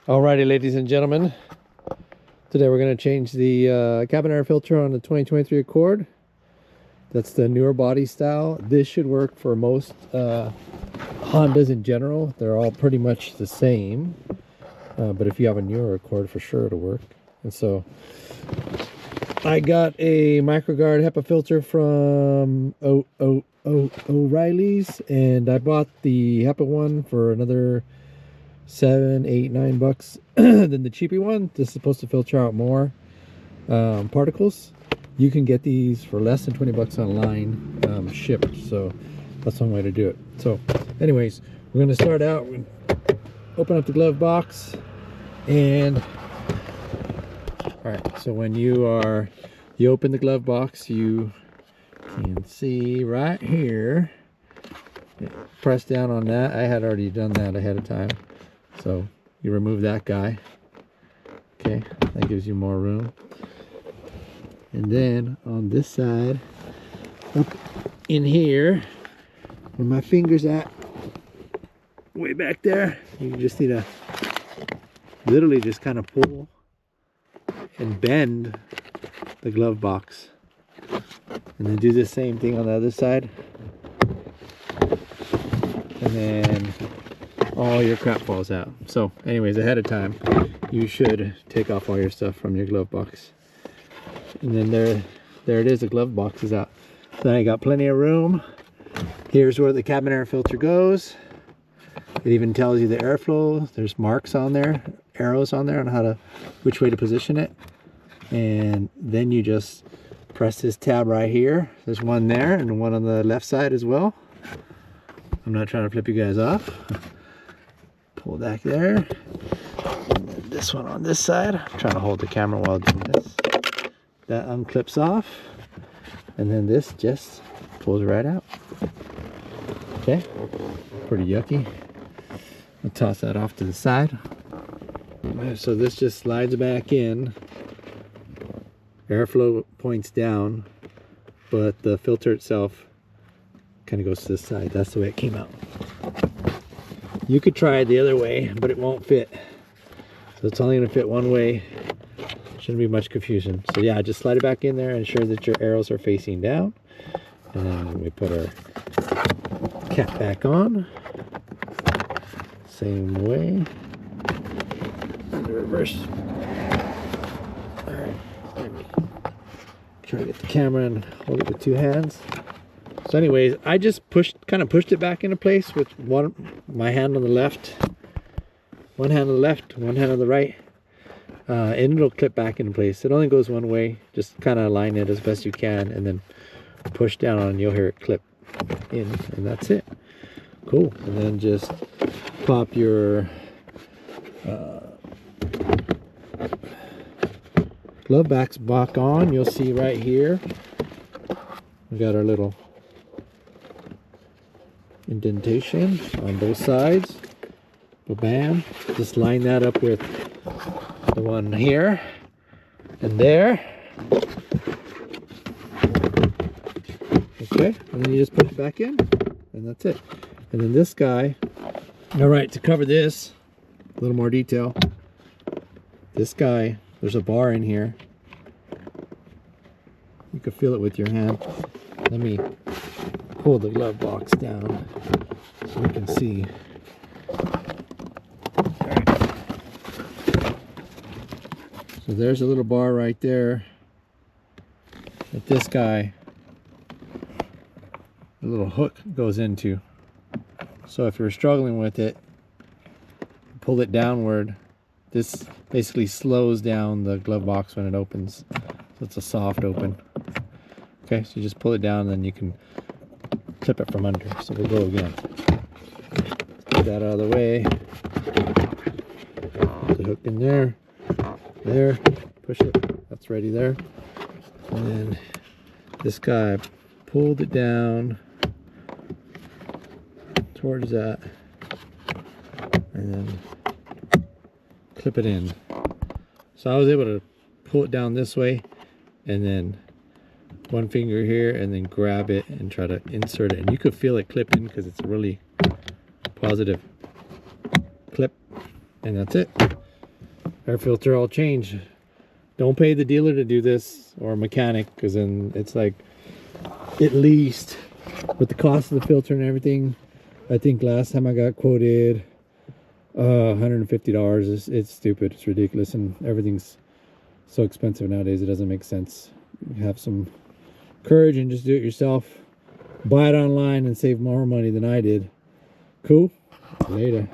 Alrighty, ladies and gentlemen, today we're going to change the cabin air filter on the 2023 Accord. That's the newer body style. This should work for most Hondas in general. They're all pretty much the same, but if you have a newer Accord, for sure it'll work. And so I got a MicroGuard HEPA filter from O'Reilly's, and I bought the HEPA one for another $7, $8, $9 than the cheapy one. This is supposed to filter out more particles. You can get these for less than $20 online, shipped. So that's one way to do it. So anyways, we're going to start out, open up the glove box, and all right, so when you open the glove box, you can see right here, press down on that. I had already done that ahead of time. So you remove that guy. Okay, that gives you more room. And then on this side, up in here, where my finger's at, way back there, you just need to literally just kind of pull and bend the glove box. And then do the same thing on the other side. And then all your crap falls out. So anyways, ahead of time, you should take off all your stuff from your glove box. And then there it is, the glove box is out. Then I got plenty of room. Here's where the cabin air filter goes. It even tells you the airflow. There's marks on there, arrows on there on which way to position it. And then you just press this tab right here. There's one there and one on the left side as well. I'm not trying to flip you guys off. Pull back there. And then this one on this side. I'm trying to hold the camera while doing this. That unclips off. And then this just pulls right out. Okay. Pretty yucky. I'll toss that off to the side. So this just slides back in. Airflow points down, but the filter itself kind of goes to the side. That's the way it came out. You could try it the other way, but it won't fit. So it's only going to fit one way. Shouldn't be much confusion. So yeah, just slide it back in there and ensure that your arrows are facing down. And then we put our cap back on. Same way. And the reverse. All right. Try to get the camera and hold it with two hands. So anyways, I just kind of pushed it back into place with my hand on the left, one hand on the left, one hand on the right, and it'll clip back into place. It only goes one way. Just kind of align it as best you can, and then push down on it, and you'll hear it clip in, and that's it. Cool. And then just pop your glove backs back on. You'll see right here we got our little indentation on both sides. Bam. Just line that up with the one here and there. Okay, and then you just put it back in, and that's it. And then this guy, all right, to cover this, a little more detail. This guy, there's a bar in here. You can feel it with your hand. Let me pull the glove box down so you can see. So there's a little bar right there that this guy, a little hook goes into. So if you're struggling with it, pull it downward. This basically slows down the glove box when it opens. So it's a soft open. Okay, so you just pull it down and then you can clip it from under. So we'll go again. Get that out of the way. Put the hook in there. There. Push it. That's ready there. And then this guy pulled it down towards that. And then clip it in. So I was able to pull it down this way and then one finger here and then grab it and try to insert it, and you could feel it clipping because it's a really positive clip, and that's it. air filter all change. Don't pay the dealer to do this, or a mechanic, because then it's like, at least with the cost of the filter and everything, I think last time I got quoted $150. It's stupid, it's ridiculous, and everything's so expensive nowadays. It doesn't make sense. Have some courage and just do it yourself. Buy it online and save more money than I did. Cool. Later.